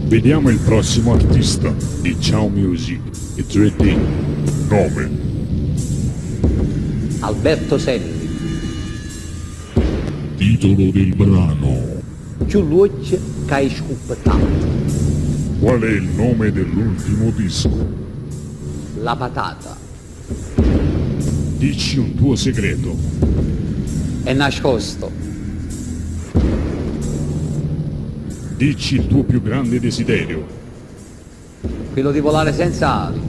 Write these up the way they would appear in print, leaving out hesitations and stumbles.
Vediamo il prossimo artista di Ciao Music e 3D. Nome: Alberto Selli. Titolo del brano: Più luce che hai scoppiettato. Qual è il nome dell'ultimo disco? La patata. Dici un tuo segreto. È nascosto. Dici il tuo più grande desiderio. Quello di volare senza ali.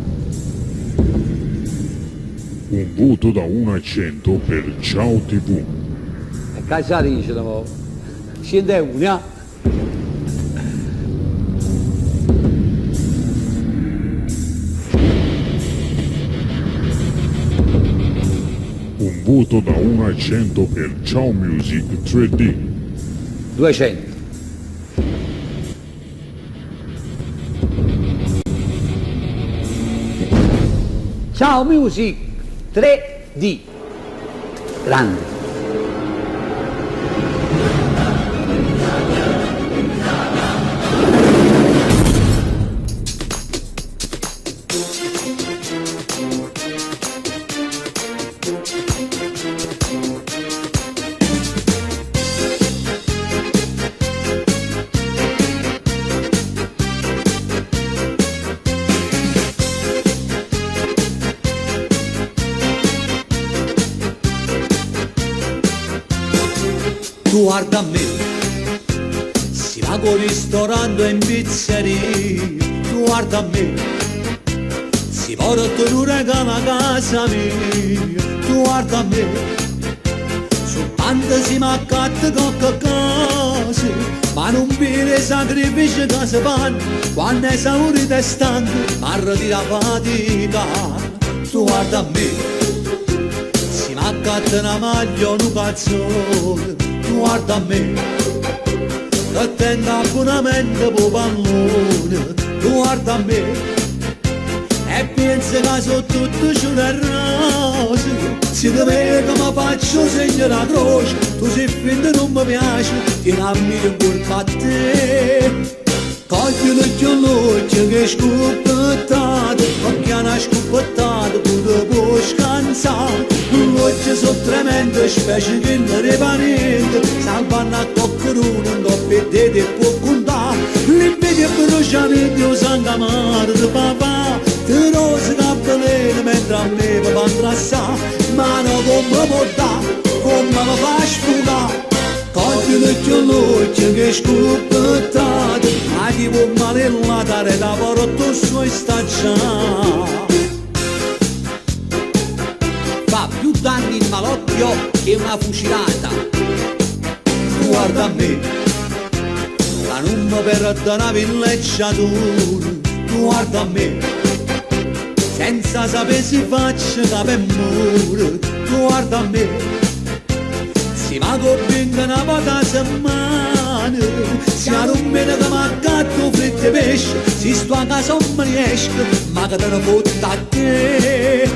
Un voto da 1 a 100 per Ciao TV. E cosa dice, no? Scende una. Un voto da 1 a 100 per Ciao Music 3D. 200. Ciao Music 3D. Grande. Tu guarda me, si va con il ristorante in pizzeria. Tu guarda me, si porta un regalo a casa mia. Tu guarda me, sul pante si maccatta con casa, ma non viene sacrificio che si fanno quando è esaurito e stanco, ma ritira fatica. Tu guarda me, si maccatta una maglia o un calzone. Tu guarda me, che tengo abbonamento per pallone. Tu guarda me, e pensa che sono tutto una rosa. Se ti vedo come faccio segno la croce, tu sei finta non mi piace, ti rammiro in colpa a te. Cogli l'occhio che è scoppiettato, occhi hanno scoppiettato, tu ti puoi scansare. L'occhio sono tremendo, specie che non arriva niente, salvano a coccherone, un doppio e te può contare. L'invidia bruciamento, io sangue amaro di papà, ti rose cappellene mentre a me mi fa ingrassare, ma non come può dare, come mi fa sfugare. Cogli l'occhio che è scoppiettato, ma chi può male la dare da porto suoi stacciare. Fa più danni il malocchio che una fucilata. Tu guarda me, la non mi perdona villeggiatura. Tu guarda me, senza sapere si faccia capo e muro. Tu guarda me, si va con una volta a settimana, si ha un meno che mi gatto fritto e pesce, si sto a casa non mi riesco, ma che te ne fotta a te.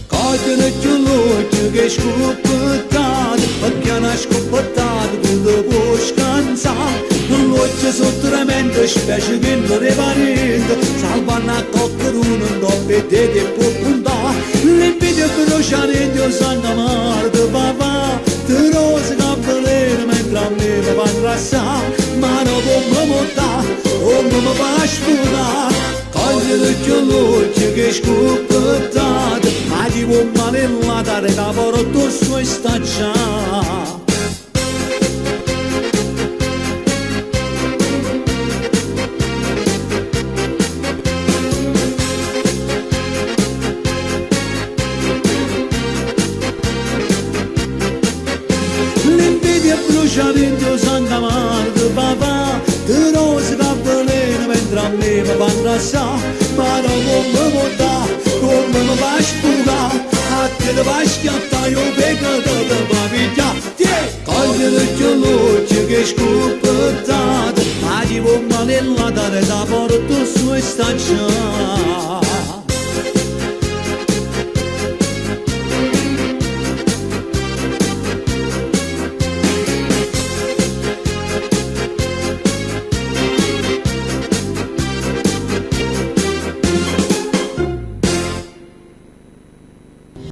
Cogli l'occhio che è scoppiettato, perché hanno scoppiettato, tu ti puoi scansare. L'occhio sono tremendo, specie che non arriva niente, salvano a coccherone, un doppio e te può puntare. L'invidia bruciamento, io sangue amaro di papà, ti rose cappellene mentre a me mi fa ingrassare, ma non come mi dà, come mi fa sfugare. Cogli l'occhio che è scoppiettato, ma chi può male la dare da porto suoi stacciare. L'invidia bruciamento, sangue amaro di papà, ti rose cappellene mentre a me mi fa ingrassare, ma non come mi dà, come mi fa sfugare. A te ti fa schiattare, io vedo che ti fa pigliare. Cogli l'occhio che è scoppiettato, ma chi può male la dare da porto suoi stacciare.